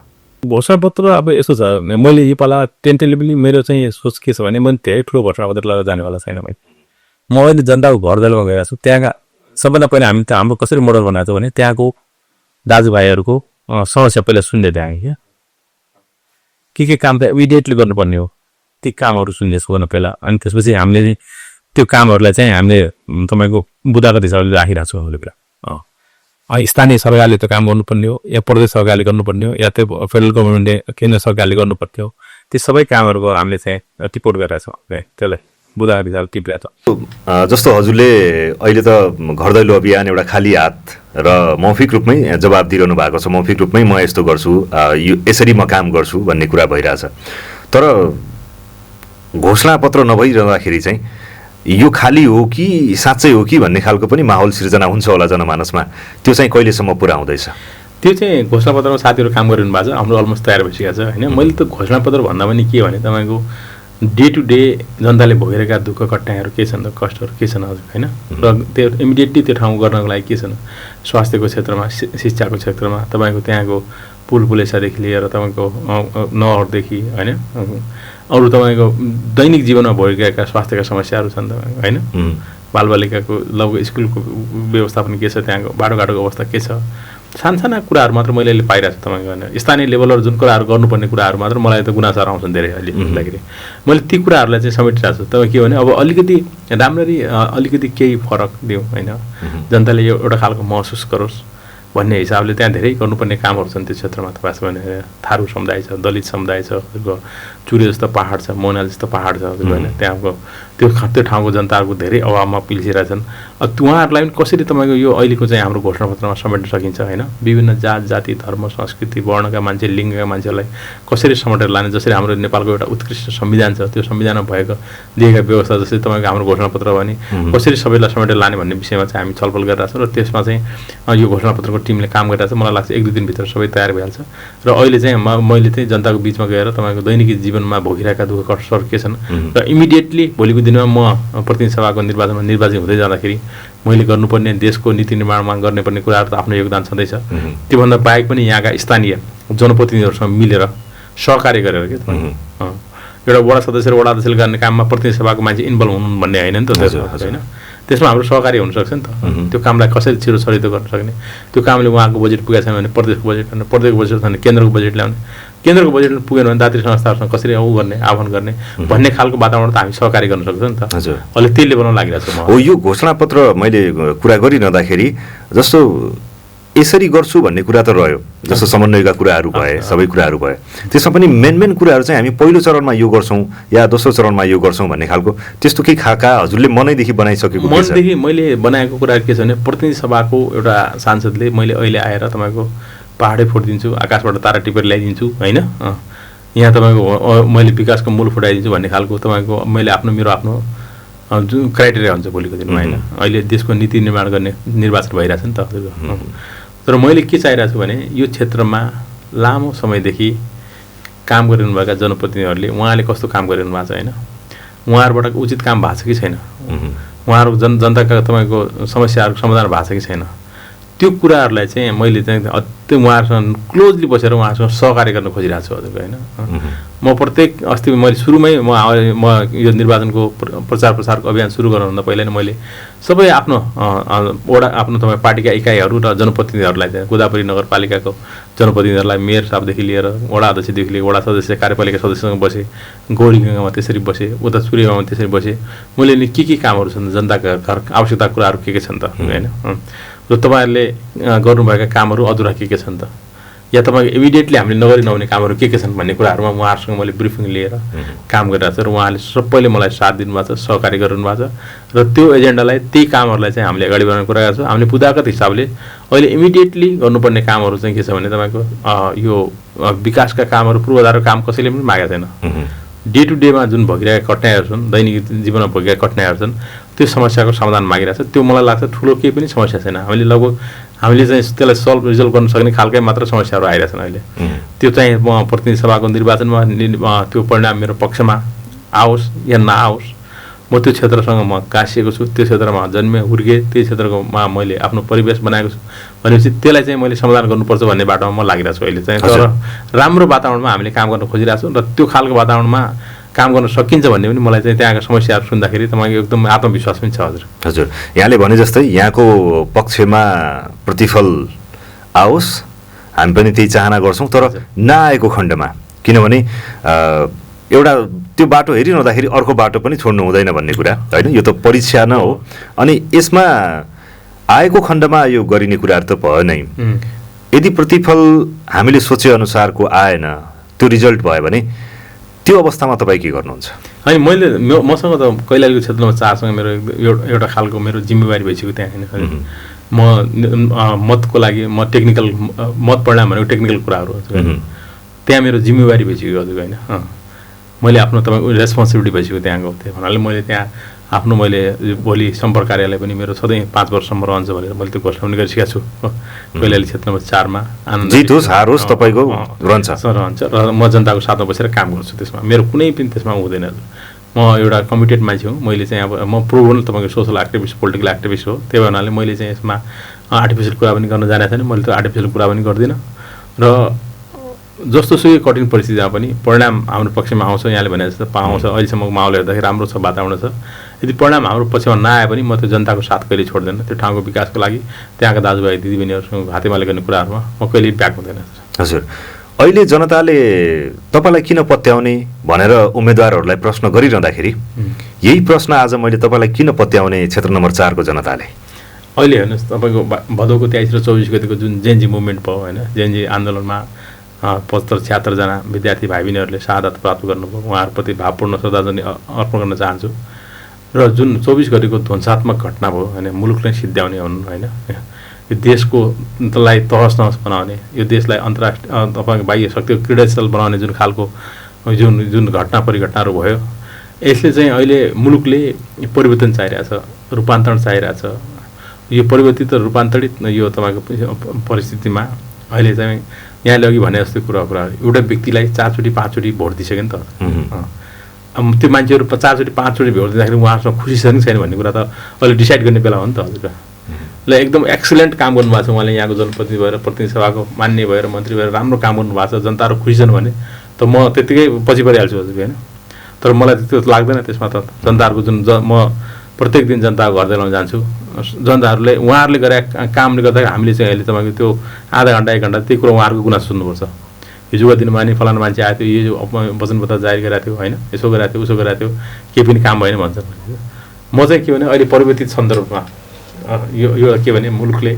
घोषणापत्र अब यस्तो छ, मैले यो पाला टेन्टेटिभली मेरो चाहिँ सोच के छ भने मैले धेरै ठुलो घोषणापत्र लगाएर जानेवाला छैन। म अहिले जनताको घर दैलोमा गइरहेको छु। त्यहाँका सबभन्दा पहिला हामी त हाम्रो कसरी मोडल बनाएको छ भने त्यहाँको दाजुभाइहरूको समस्या पहिला सुन्दै त्यहाँ के काम त इमिडिएटली गर्नुपर्ने हो ती कामहरू सुन्दैछु गर्न पहिला। अनि त्यसपछि हामीले त्यो कामहरूलाई चाहिँ हामीले तपाईँको बुदागत हिसाबले राखिरहेको छौँ अहिले कुरा। स्थानीय सरकारले त्यो काम गर्नुपर्ने हो, या प्रदेश सरकारले गर्नुपर्ने हो, या त्यो फेडरल गभर्मेन्टले केन्द्र सरकारले गर्नुपर्ने हो। त्यो सबै कामहरूको हामीले चाहिँ टिपोट गरेका छौँ, त्यसलाई बुदागत हिसाबले टिपिरहेको छ। जस्तो हजुरले अहिले त घर दैलो अभियान एउटा खाली हात र मौखिक रूपमै जवाब दिइरहनु भएको छ। मौखिक रूपमै म यस्तो गर्छु, यसरी म काम गर्छु भन्ने कुरा भइरहेछ। तर घोषणापत्र नभइरहँदाखेरि चाहिँ यो खाली हो कि साँच्चै हो कि भन्ने खालको पनि माहौल सिर्जना हुन्छ होला जनमानसमा। त्यो चाहिँ कहिलेसम्म पुरा हुँदैछ? त्यो चाहिँ घोषणापत्रमा साथीहरू काम गरिरहनु भएको छ, हाम्रो अलमोस्ट तयार भइसकेको छ होइन। मैले त घोषणापत्र भन्दा पनि के भने तपाईँको डे टु डे जनताले भोगिरहेका दुःख कठिनाइहरू के छन्, कष्टहरू के छन् हजुर होइन। र त्यो इमिडिएटली त्यो ठाउँ गर्नको लागि के छन्, स्वास्थ्यको क्षेत्रमा, शिक्षाको क्षेत्रमा, तपाईँको त्यहाँको पुल पुलेसादेखि लिएर तपाईँको नहरदेखि होइन, अरू तपाईँको दैनिक जीवनमा भइरहेका स्वास्थ्यका समस्याहरू छन् तपाईँको होइन। बालबालिकाको स्कुलको व्यवस्थापन के छ, त्यहाँको बाटोघाटोको अवस्था के छ, सानसाना कुराहरू मात्र मैले अहिले पाइरहेको छु तपाईँको होइन। स्थानीय लेभलहरू जुन कुराहरू गर्नुपर्ने कुराहरू मात्र मलाई त गुनासाहरू आउँछन् धेरै अहिले भन्दाखेरि। मैले ती कुराहरूलाई चाहिँ समेटिरहेको छु। तपाईँ के भने अब अलिकति राम्ररी अलिकति केही फरक दिउँ होइन, जनताले यो एउटा खालको महसुस गरोस् भन्ने हिसाबले त्यहाँ धेरै गर्नुपर्ने कामहरू छन् त्यो क्षेत्रमा। तपाईँको भने थारू समुदाय छ, दलित समुदाय छ, हजुरको चुरे जस्तो पाहाड छ, मोनाल जस्तो पाहाड छ हजुरको होइन। त्यहाँको त्यो ठाउँको जनताहरूको धेरै अभावमा पिल्सिरहेछन्। उहाँहरूलाई पनि कसरी तपाईँको यो अहिलेको चाहिँ हाम्रो घोषणापत्रमा समेट्न सकिन्छ होइन। विभिन्न जात जाति धर्म संस्कृति वर्णका मान्छे लिङ्गका मान्छेहरूलाई कसरी समेटेर लाने, जसरी हाम्रो नेपालको एउटा उत्कृष्ट संविधान छ, त्यो संविधानमा भएको दिएका व्यवस्था जस्तै तपाईँको हाम्रो घोषणापत्र भने कसरी सबैलाई समेटेर लाने भन्ने विषयमा चाहिँ हामी छलफल गरिरहेको छौँ। र त्यसमा चाहिँ यो घोषणापत्रको टिमले काम गरिरहेको छ। मलाई लाग्छ 1-2 दिनभित्र सबै तयार भइहाल्छ। र अहिले चाहिँ मैले चाहिँ जनताको बिचमा गएर तपाईँको दैनिक जीवनमा भोगिरहेका दुःख कष्टहरू के छन् र इमिडिएटली भोलिको दिनमा म प्रतिनिधि सभाको निर्वाचनमा निर्वाचित हुँदै जाँदाखेरि मैले गर्नुपर्ने देशको नीति निर्माणमा गर्नुपर्ने कुराहरू त आफ्नो योगदान छँदैछ। त्योभन्दा बाहेक पनि यहाँका स्थानीय जनप्रतिनिधिहरूसँग मिलेर सहकार्य गरेर के एउटा वडा सदस्य र वडा अध्यक्षले गर्ने काममा प्रतिनिधि सभाको मान्छे इन्भल्भ हुनु भन्ने होइन नि त होइन। त्यसमा हाम्रो सहकार्य हुनसक्छ नि त। त्यो कामलाई कसरी छिटो छरितो गर्न सक्ने, त्यो कामले उहाँको बजेट पुगेको छैन भने प्रदेशको बजेट ल्याउने, प्रदेशको बजेट छैन भने केन्द्रको बजेट ल्याउने, केन्द्रको बजेट पुगेन भने दात्री संस्थाहरूसँग कसरी उ गर्ने आह्वान गर्ने भन्ने खालको वातावरण त हामी सहकार्य गर्न सक्छौँ नि त। अहिले त्यही लेभलमा लागिरहेको छ। हो यो घोषणापत्र मैले कुरा गरिरहँदाखेरि जस्तो यसरी गर्छु भन्ने कुरा त रह्यो, जस्तो समन्वयका कुराहरू भए, सबै कुराहरू भए, त्यसमा पनि मेन कुराहरू चाहिँ हामी पहिलो चरणमा यो गर्छौँ या दोस्रो चरणमा यो गर्छौँ भन्ने खालको त्यस्तो केही खाका हजुरले मनैदेखि बनाइसकेको? मनदेखि मैले बनाएको कुरा के छ भने प्रतिनिधि सभाको एउटा सांसदले मैले अहिले आएर तपाईँको पहाडै फोडिदिन्छु, आकाशबाट तारा टिपेर ल्याइदिन्छु होइन, यहाँ तपाईँको मैले विकासको मूल फुटाइदिन्छु भन्ने खालको तपाईँको मैले मेरो आफ्नो जुन क्राइटेरिया हुन्छ भोलिको दिनमा होइन। अहिले देशको नीति निर्माण गर्ने निर्वाचन भइरहेछ नि त हजुर। तर मैले के चाहिरहेको छु भने यो क्षेत्रमा लामो समयदेखि काम गरिरहनुभएका जनप्रतिनिधिहरूले उहाँले कस्तो काम गरिरहनु भएको छ होइन, उहाँहरूबाट उचित काम भएको छ कि छैन, उहाँहरू जनताका तपाईँको समस्याहरूको समाधान भएको छ कि छैन, त्यो कुराहरूलाई चाहिँ मैले चाहिँ त्यो उहाँहरूसँग क्लोजली बसेर उहाँसँग सहकार्य गर्न खोजिरहेको छु हजुरको होइन म प्रत्येक अस्ति मैले सुरुमै म यो निर्वाचनको प्रचार प्रसारको अभियान सुरु गर्नुभन्दा पहिला नै मैले सबै आफ्नो वडा आफ्नो तपाईँ पार्टीका इकाइहरू र जनप्रतिनिधिहरूलाई चाहिँ गोदावरी नगरपालिकाको जनप्रतिनिधिहरूलाई मेयर साहबदेखि लिएर वडा अध्यक्षदेखि लिएर वडा सदस्य कार्यपालिका सदस्यसँग बसेँ गौरीगङ्गामा त्यसरी बसेँ उता सूर्यगाउँमा त्यसरी बसेँ मैले नि के कामहरू छन् जनताका घर आवश्यकता कुराहरू के छन् त होइन र तपाईँहरूले गर्नुभएका कामहरू अधुरा के छन् त या तपाईँको इमिडिएटली हामीले नगरी नहुने कामहरू के छन् भन्ने कुराहरूमा उहाँहरूसँग मैले ब्रिफिङ लिएर काम गरिरहेको छु र उहाँले सबैले मलाई साथ दिनुभएको छ सहकारी गरिदिनु भएको छ र त्यो एजेन्डालाई त्यही कामहरूलाई चाहिँ हामीले अगाडि बढाउने कुरा गर्छौँ हामीले पुँदागत हिसाबले अहिले इमिडिएटली गर्नुपर्ने कामहरू चाहिँ के छ भने तपाईँको यो विकासका कामहरू पूर्वाधारको काम कसैले पनि मागेको छैन डे टु डेमा जुन भइरहेका कठिनाइहरू छन् दैनिक जीवनमा भइरहेका कठिनाइहरू छन् त्यो समस्याको समाधान मागिरहेको छ त्यो मलाई लाग्छ ठुलो केही पनि समस्या छैन हामीले चाहिँ त्यसलाई सल्भ रिजल्भ गर्न सक्ने खालकै मात्र समस्याहरू आइरहेछन् अहिले त्यो चाहिँ म प्रतिनिधि सभाको निर्वाचनमा त्यो परिणाम मेरो पक्षमा आओस् या नआओस् म त्यो क्षेत्रसँग म गाँसिएको छु त्यो क्षेत्रमा जन्मे हुर्केँ त्यही क्षेत्रकोमा मैले आफ्नो परिवेश बनाएको छु भनेपछि त्यसलाई चाहिँ मैले समाधान गर्नुपर्छ भन्ने बाटोमा म लागिरहेको छु अहिले चाहिँ तर राम्रो वातावरणमा हामीले काम गर्न खोजिरहेको छौँ र त्यो खालको वातावरणमा काम गर्न सकिन्छ भन्ने पनि मलाई चाहिँ त्यहाँका समस्याहरू सुन्दाखेरि तपाईँको एकदम आत्मविश्वास पनि छ हजुर हजुर यहाँले भने जस्तै यहाँको पक्षमा प्रतिफल आओस् हामी पनि त्यही चाहना गर्छौँ तर नआएको खण्डमा किनभने एउटा त्यो बाटो हेरिरहँदाखेरि अर्को बाटो पनि छोड्नु हुँदैन भन्ने कुरा होइन यो त परीक्षा न हो अनि यसमा आएको खण्डमा यो गरिने कुराहरू त भयो नै यदि प्रतिफल हामीले सोचेअनुसारको आएन त्यो रिजल्ट भयो भने त्यो अवस्थामा तपाईँ के गर्नुहुन्छ होइन मैले मसँग त कैलालीको क्षेत्रमा चारसँग मेरो एउटा खालको मेरो जिम्मेवारी भइसक्यो त्यहाँ होइन म मतको लागि म टेक्निकल मत परिणाम भनेको टेक्निकल कुराहरू त्यहाँ मेरो जिम्मेवारी भइसक्यो हजुर होइन मैले आफ्नो तपाईँको रेस्पोन्सिबिलिटी भइसक्यो त्यहाँ गएको थिएँ भन्नाले मैले त्यहाँ आफ्नो मैले भोलि सम्पर्क कार्यालय पनि मेरो सधैँ 5 वर्षसम्म रहन्छ भनेर मैले त्यो घोषणा पनि गरिसकेको छु कैलाली क्षेत्र नम्बर 4 मा जित होस् हार होस् तपाईँको रहन्छ र म जनताको साथमा बसेर काम गर्छु त्यसमा मेरो कुनै पनि त्यसमा हुँदैन म एउटा कमिटेड मान्छे हुँ मैले चाहिँ अब म प्रोभन तपाईँको सोसल एक्टिभिस्ट पोलिटिकल एक्टिभिस्ट हो त्यही भनाले मैले चाहिँ यसमा आर्टिफिसियल कुरा पनि गर्न जानेको छैन मैले त्यो आर्टिफिसियल कुरा पनि गर्दिनँ र जस्तो सुकै कठिन परिस्थितिमा पनि परिणाम हाम्रो पक्षमा आउँछ यहाँले भने जस्तो पाउँछ अहिलेसम्मको माहौल हेर्दाखेरि राम्रो छ वातावरण छ यदि परिणाम हाम्रो पक्षमा नआए पनि म त्यो जनताको साथ कहिले छोड्दैन त्यो ठाउँको विकासको लागि त्यहाँका दाजुभाइ दिदीबहिनीहरूसँग हातेमाले गर्ने कुराहरूमा म कहिले ब्याक हुँदैन हजुर अहिले जनताले तपाईँलाई किन पत्याउने भनेर उम्मेदवारहरूलाई प्रश्न गरिरहँदाखेरि यही प्रश्न आज मैले तपाईँलाई किन पत्याउने क्षेत्र नम्बर 4 को जनताले अहिले हेर्नुहोस् तपाईँको भदौको 23 र 24 गतिको जुन जेएनजी मुभमेन्ट भयो होइन जेएनजी आन्दोलनमा 75-76 जना विद्यार्थी भाइ बहिनीहरूले शहादत प्राप्त गर्नुभयो उहाँहरूप्रति भावपूर्ण श्रद्धाञ्जली अर्पण गर्न चाहन्छु र जुन 24 गतिको ध्वंसात्मक घटना भयो होइन मुलुकलाई सिद्ध्याउने हुन् होइन यो देशको लाई तहस नहस बनाउने यो देशलाई अन्तर्राष्ट्रिय तपाईँको बाह्य शक्तिको क्रीडास्थल बनाउने जुन खालको जुन घटना परिघटनाहरू भयो यसले चाहिँ अहिले मुलुकले परिवर्तन चाहिरहेछ रूपान्तरण चाहिरहेछ यो परिवर्तित र रूपान्तरित यो तपाईँको परिस्थितिमा अहिले चाहिँ यहाँले अघि भने जस्तो कुरा एउटा व्यक्तिलाई 4 चोटि 5 चोटि भोट दिइसक्यो नि त त्यो मान्छेहरू 4 चोटि 5 चोटि भोट दिँदाखेरि उहाँसँग खुसी छ कि छैन भन्ने कुरा त अहिले डिसाइड गर्ने बेला हो नि त हजुर ल एकदम एक्सिलेन्ट काम गर्नुभएको छ उहाँले यहाँको जनप्रतिनिधि भएर प्रतिनिधि सभाको मान्य भएर मन्त्री भएर राम्रो काम गर्नुभएको छ जनताहरू खुसी छन् भने त म त्यतिकै पछि परिहाल्छु हजुर होइन तर मलाई त्यो लाग्दैन त्यसमा त जनताहरूको जुन म प्रत्येक दिन जनताको घर दैलोमा जान्छु जनताहरूले उहाँहरूले गरेका कामले गर्दाखेरि हामीले चाहिँ अहिले तपाईँको त्यो आधा घन्टा 1 घन्टा त्यही कुरो उहाँहरूको गुनासो सुन्नुपर्छ हिजोको दिनमा नि फलाना मान्छे आएको थियो यो वचनपत्र जारी गरेको थियो होइन यसो गरेको थियो उसो गरेको थियो केही पनि काम भएन भन्छ म चाहिँ के भने अहिले परिवर्तित सन्दर्भमा यो के भने मुलुकले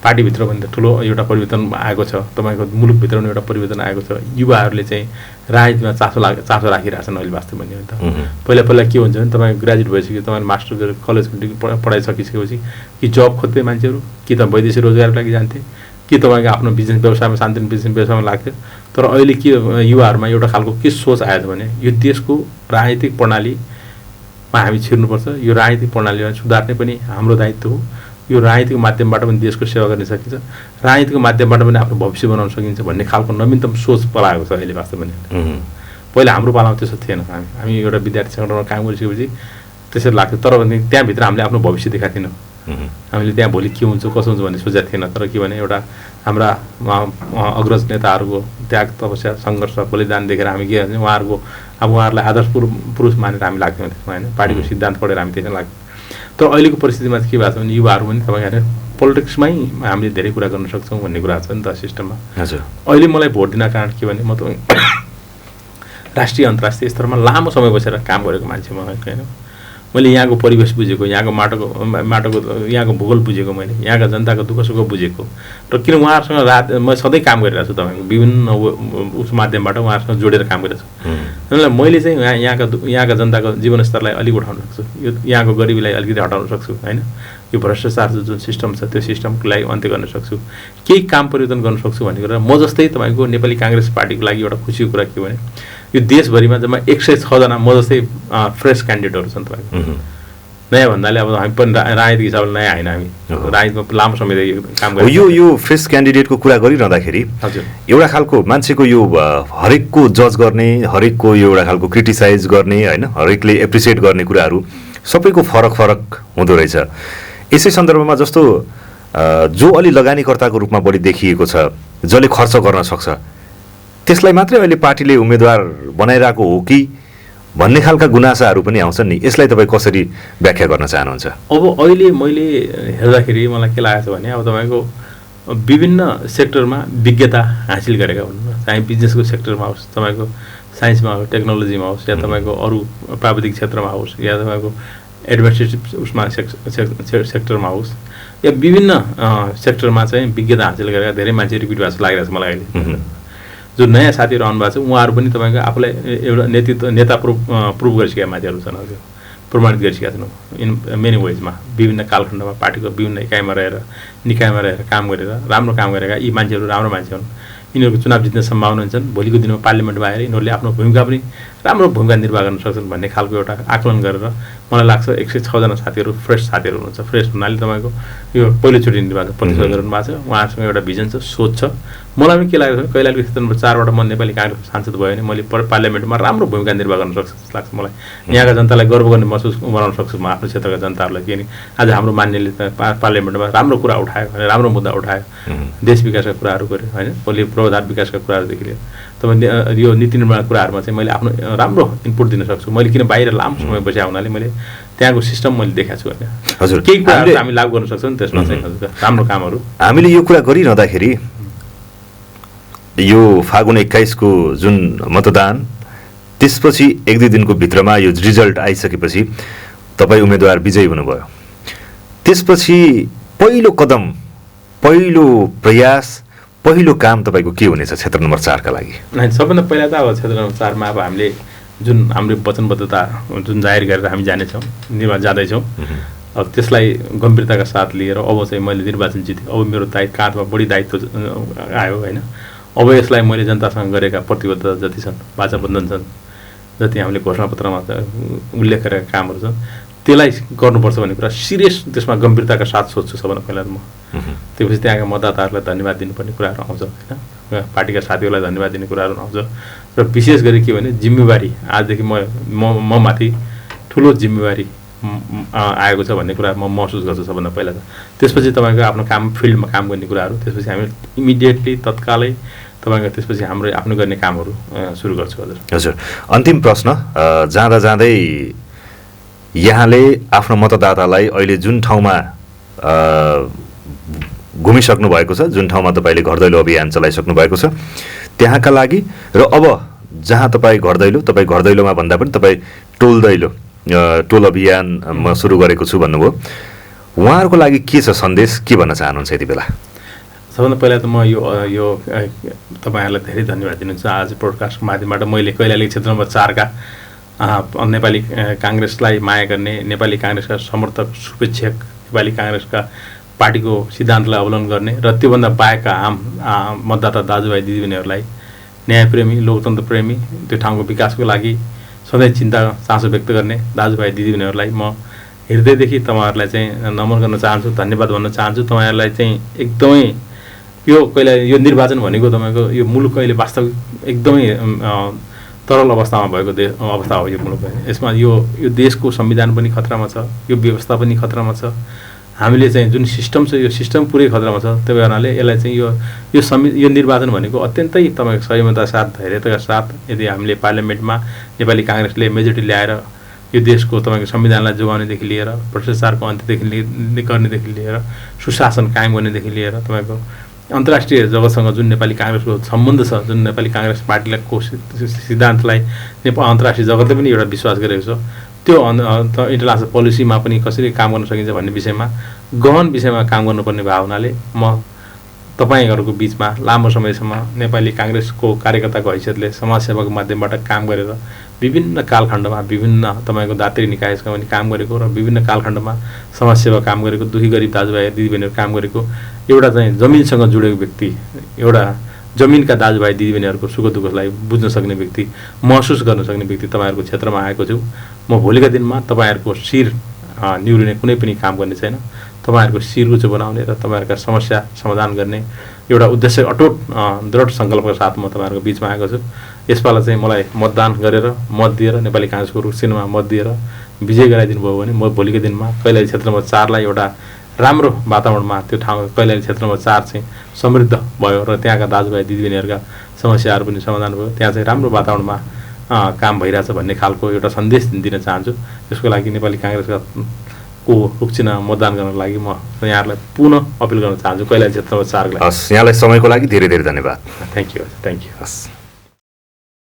पार्टीभित्र पनि ठुलो एउटा परिवर्तन आएको छ तपाईँको मुलुकभित्र पनि एउटा परिवर्तन आएको छ युवाहरूले चाहिँ राजनीतिमा चासो राखिरहेछन् अहिले वास्तव भन्ने हो नि त पहिला के हुन्छ भने तपाईँ ग्रेजुएट भइसक्यो तपाईँ मास्टर गरेर कलेजको डिग्री पढाइसकिसकेपछि कि जब खोज्थे मान्छेहरू कि त वैदेशिक रोजगारको लागि जान्थे कि तपाईँको आफ्नो बिजनेस व्यवसायमा शान्तिपूर्ण बिजनेस व्यवसायमा लाग्थ्यो तर अहिले के युवाहरूमा एउटा खालको के सोच आएछ भने यो देशको राजनीतिक प्रणालीमा हामी छिर्नुपर्छ यो राजनीतिक प्रणालीलाई सुधार्ने पनि हाम्रो दायित्व हो यो राजनीतिको माध्यमबाट पनि देशको सेवा गर्न सकिन्छ राजनीतिको माध्यमबाट पनि आफ्नो भविष्य बनाउन सकिन्छ भन्ने खालको नवीनतम सोच पलाएको छ अहिले वास्तवमा पहिला हाम्रो पालामा त्यस्तो थिएन हामी एउटा विद्यार्थी सङ्गठनमा काम गरिसकेपछि त्यसरी लाग्थ्यो तर भने त्यहाँभित्र हामीले आफ्नो भविष्य देखाएको थिएनौँ हामीले त्यहाँ भोलि के हुन्छ कसो हुन्छ भन्ने सोचेको थिएन। तर के भने एउटा हाम्रा अग्रज नेताहरूको त्याग तपस्या सङ्घर्ष बलिदान देखेर हामी के भन्छ उहाँहरूको अब उहाँहरूलाई आदर्श पुरुष मानेर हामी लाग्थ्यौँ त्यसमा होइन। पार्टीको सिद्धान्त पढेर हामी त्यसमा लाग्थ्यौँ। तर अहिलेको परिस्थितिमा चाहिँ के भएको छ भने युवाहरू पनि तपाईँहरूले पोलिटिक्समै हामीले धेरै कुरा गर्न सक्छौँ भन्ने कुरा छ नि त सिस्टममा। हजुर अहिले मलाई भोट दिन कारण के भने म तपाईँ राष्ट्रिय अन्तर्राष्ट्रिय स्तरमा लामो समय बसेर काम गरेको मान्छे म होइन। मैले यहाँको परिवेश बुझेको, यहाँको माटोको यहाँको भूगोल बुझेको, मैले यहाँका जनताको दुःख सुख बुझेको र किन उहाँहरूसँग रात म सधैँ काम गरिरहेको छु तपाईँको विभिन्न उस माध्यमबाट उहाँहरूसँग जोडेर काम गरिरहेको छु। त्यसलाई मैले चाहिँ यहाँका जनताको जीवनस्तरलाई अलिक उठाउन सक्छु, यो यहाँको गरिबीलाई अलिकति हटाउन सक्छु होइन। यो भ्रष्टाचार जुन सिस्टम छ त्यो सिस्टमको लागि अन्त्य गर्न सक्छु, केही काम परिवर्तन गर्न सक्छु भन्ने कुरा। म जस्तै तपाईँको नेपाली काङ्ग्रेस पार्टीको लागि एउटा खुसीको कुरा के भने यो देशभरिमा जम्मा 106 जना म जस्तै फ्रेस क्यान्डिडेटहरू छन् तपाईँको। नयाँ भन्नाले अब हामी पनि राजनीतिक हिसाबले नयाँ होइन, हामी राजनीतिमा लामो समयदेखि काम गरेको। यो फ्रेस क्यान्डिडेटको कुरा गरिरहँदाखेरि हजुर एउटा खालको मान्छेको यो हरेकको जज गर्ने, हरेकको यो एउटा खालको क्रिटिसाइज गर्ने होइन, हरेकले एप्रिसिएट गर्ने कुराहरू सबैको फरक फरक हुँदो रहेछ। यसै सन्दर्भमा जस्तो जो अलि लगानीकर्ताको रूपमा बढी देखिएको छ, जसले खर्च गर्न सक्छ, त्यसलाई मात्रै अहिले पार्टीले उम्मेदवार बनाइरहेको हो कि भन्ने खालका गुनासाहरू पनि आउँछन् नि। यसलाई तपाईँ कसरी व्याख्या गर्न चाहनुहुन्छ? अब अहिले मैले हेर्दाखेरि मलाई के लागेको छ भने अब तपाईँको विभिन्न सेक्टरमा विज्ञता हासिल गरेका हुन्, चाहे बिजनेसको सेक्टरमा होस्, तपाईँको साइन्समा होस्, टेक्नोलोजीमा होस्, या तपाईँको अरू प्राविधिक क्षेत्रमा होस्, या तपाईँको एडमिनिस्ट्रेटिभ उसमा सेक्टरमा होस्, या विभिन्न सेक्टरमा चाहिँ विज्ञता हासिल गरेका धेरै मान्छे रिपिट भएको लागिरहेको छ मलाई अहिले। जो नयाँ साथीहरू आउनुभएको छ उहाँहरू पनि तपाईँको आफूलाई एउटा नेता प्रुभ गरिसकेका मान्छेहरू छन्, हजुर प्रमाणित गरिसकेका छन् इन मेनी वेजमा। विभिन्न कालखण्डमा पार्टीको विभिन्न इकाइमा रहेर निकायमा रहेर काम गरेर राम्रो काम गरेका यी मान्छेहरू राम्रो मान्छे हुन्। यिनीहरूको चुनाव जित्ने सम्भावना हुन्छन्, भोलिको दिनमा पार्लियामेन्टमा आएर यिनीहरूले आफ्नो भूमिका पनि राम्रो भूमिका निर्वाह गर्न सक्छन् भन्ने खालको एउटा आकलन गरेर मलाई लाग्छ 106 जना साथीहरू फ्रेस साथीहरू हुनुहुन्छ। फ्रेस भन्नाले तपाईँको यो पहिलोचोटि निर्वाचन प्रतिस्पर्धा गर्नु भएको छ, उहाँहरूसँग एउटा भिजन छ, सोच छ। मलाई पनि के लाग्छ भने कैलालीको क्षेत्रमा 4वटा म नेपाली काङ्ग्रेसको सांसद भयो भने मैले पार्लियामेन्टमा राम्रो भूमिका निर्वाह गर्न सक्छु जस्तो लाग्छ मलाई। यहाँका जनतालाई गर्व गर्ने महसुस बनाउन सक्छु म आफ्नो क्षेत्रका जनताहरूलाई। किन आज हाम्रो मान्यले पार्लियामेन्टमा राम्रो कुरा उठायो भने, राम्रो मुद्दा उठायो, देश विकासका कुराहरू गर्यो होइन, भोलि पूर्वाधार विकासका कुराहरूदेखि लिएर तपाईँ यो नीति निर्माण कुराहरूमा चाहिँ मैले आफ्नो राम्रो इनपुट दिन सक्छु। मैले किन बाहिर लामो समय बसेको हुनाले मैले त्यहाँको सिस्टम मैले देखाएको छु होइन। हजुर केही कुराहरू हामी लागू गर्न सक्छौँ नि त्यसमा चाहिँ हजुर राम्रो कामहरू। हामीले यो कुरा गरिरहँदाखेरि यो फागुन 21 को जुन मतदान त्यसपछि 1-2 दिनको भित्रमा यो रिजल्ट आइसकेपछि तपाईँ उम्मेदवार विजयी हुनुभयो। त्यसपछि पहिलो कदम, पहिलो प्रयास, पहिलो काम तपाईँको के हुनेछ क्षेत्र नम्बर 4 का लागि? सबभन्दा पहिला त अब क्षेत्र नम्बर 4 मा अब हामीले जुन हाम्रो वचनबद्धता जुन जाहेर गरेर हामी जानेछौँ, जाँदैछौँ, अब त्यसलाई गम्भीरताका साथ लिएर अब चाहिँ मैले निर्वाचन जितेँ, अब मेरो काँधमा बढी दायित्व आयो होइन। अब यसलाई मैले जनतासँग गरेका प्रतिबद्धता जति छन्, वाचाबन्धन छन्, जति हामीले घोषणापत्रमा उल्लेख गरेका कामहरू छन्, त्यसलाई गर्नुपर्छ भन्ने कुरा सिरियस त्यसमा गम्भीरताका साथ सोध्छु सबभन्दा पहिला म। त्यसपछि त्यहाँका मतदाताहरूलाई धन्यवाद दिनुपर्ने कुराहरू आउँछ होइन, पार्टीका साथीहरूलाई धन्यवाद दिने कुराहरू आउँछ। र विशेष गरी के भने जिम्मेवारी आजदेखि म माथि ठुलो जिम्मेवारी आएको छ भन्ने कुरा म महसुस गर्छु सबभन्दा पहिला त। त्यसपछि तपाईँको आफ्नो काम फिल्डमा काम गर्ने कुराहरू, त्यसपछि हामी इमिडिएटली तत्कालै तपाईँको त्यसपछि हाम्रो आफ्नो गर्ने कामहरू सुरु गर्छु। हजुर हजुर अन्तिम प्रश्न, जाँदा जाँदै यहाँले आफ्नो मतदातालाई अहिले जुन ठाउँमा घुमिसक्नु भएको छ, जुन ठाउँमा तपाईँले घर दैलो अभियान चलाइसक्नु भएको छ, त्यहाँका लागि र अब जहाँ तपाईँ घर दैलोमा भन्दा पनि तपाईँ टोल अभियान म सुरु गरेको छु भन्नुभयो, उहाँहरूको लागि के छ सन्देश, के भन्न चाहनुहुन्छ यति बेला? सबभन्दा पहिला त म यो तपाईँहरूलाई धेरै धन्यवाद दिनुहुन्छ। आज पोडकास्टको माध्यमबाट मैले कैलाली क्षेत्र नम्बर 4 का नेपाली काङ्ग्रेसलाई माया गर्ने, नेपाली काङ्ग्रेसका समर्थक, शुभेच्छक, नेपाली काङ्ग्रेसका पार्टीको सिद्धान्तलाई अवलम्बन गर्ने र त्योभन्दा बाहेकका मतदाता दाजुभाइ दिदीबहिनीहरूलाई न्यायप्रेमी, लोकतन्त्र प्रेमी, त्यो ठाउँको विकासको लागि सधैँ चिन्ता चासो व्यक्त गर्ने दाजुभाइ दिदीबहिनीहरूलाई म हृदयदेखि तपाईँहरूलाई चाहिँ नमन गर्न चाहन्छु, धन्यवाद भन्न चाहन्छु। तपाईँहरूलाई चाहिँ एकदमै यो निर्वाचन भनेको तपाईँको यो मुलुक अहिले वास्तविक एकदमै तरल अवस्थामा भएको अवस्था हो यो मुलुक। यसमा यो देशको संविधान पनि खतरामा छ, यो व्यवस्था पनि खतरामा छ हामीले चाहिँ जुन सिस्टम छ यो सिस्टम पुरै खतरामा छ। त्यही कारणले यसलाई चाहिँ यो निर्वाचन भनेको अत्यन्तै तपाईँको संयमता साथ धैर्यताका साथ यदि हामीले पार्लियामेन्टमा नेपाली काङ्ग्रेसले मेजोरिटी ल्याएर यो देशको तपाईँको संविधानलाई जोगाउनेदेखि लिएर भ्रष्टाचारको अन्त्यदेखि गर्नेदेखि लिएर सुशासन कायम गर्नेदेखि लिएर तपाईँको अन्तर्राष्ट्रिय जगतसँग जुन नेपाली काङ्ग्रेसको सम्बन्ध छ, जुन नेपाली काङ्ग्रेस पार्टीको सिद्धान्तलाई अन्तर्राष्ट्रिय जगतले पनि एउटा विश्वास गरेको छ, त्यो इन्टरनेसनल पोलिसीमा पनि कसरी काम गर्न सकिन्छ भन्ने विषयमा गहन विषयमा काम गर्नुपर्ने भावनाले म तपाईँहरूको बिचमा लामो समयसम्म नेपाली काङ्ग्रेसको कार्यकर्ताको हैसियतले समाजसेवाको माध्यमबाट काम गरेर विभिन्न कालखण्डमा विभिन्न तपाईँको दात्री निकायसँग पनि काम गरेको र विभिन्न कालखण्डमा समाजसेवा काम गरेको, दुखी गरिब दाजुभाइ दिदीबहिनीहरू काम गरेको एउटा चाहिँ जमिनसँग जुडेको व्यक्ति, एउटा जमिनका दाजुभाइ दिदीबहिनीहरूको सुख दुःखलाई बुझ्न सक्ने व्यक्ति, महसुस गर्न सक्ने व्यक्ति तपाईँहरूको क्षेत्रमा आएको छु। म भोलिका दिनमा तपाईँहरूको शिर निहुरिने कुनै पनि काम गर्ने छैन। तपाईँहरूको शिर उच्च बनाउने र तपाईँहरूका समस्या समाधान गर्ने एउटा उद्देश्य अटुट दृढ सङ्कल्पका साथ म तपाईँहरूको बिचमा आएको छु। यसपालि चाहिँ मलाई मतदान गरेर मत दिएर नेपाली काङ्ग्रेसको रुखसिनमा मत दिएर विजय गराइदिनु भयो भने म भोलिको दिनमा कैलाली क्षेत्र नम्बर 4 लाई एउटा राम्रो वातावरणमा त्यो ठाउँ कैलाली क्षेत्र नम्बर 4 चाहिँ समृद्ध भयो र त्यहाँका दाजुभाइ दिदीबहिनीहरूका समस्याहरू पनि समाधान भयो, त्यहाँ चाहिँ राम्रो वातावरणमा काम भइरहेछ भन्ने खालको एउटा सन्देश दिन चाहन्छु। त्यसको लागि नेपाली काङ्ग्रेसका को रुखचिना मतदान गर्नको लागि म यहाँहरूलाई पुनः अपिल गर्न चाहन्छु कैलाली क्षेत्र नम्बर 4 लाई। हस्, यहाँलाई समयको लागि धेरै धेरै धन्यवाद। Thank you. हस्।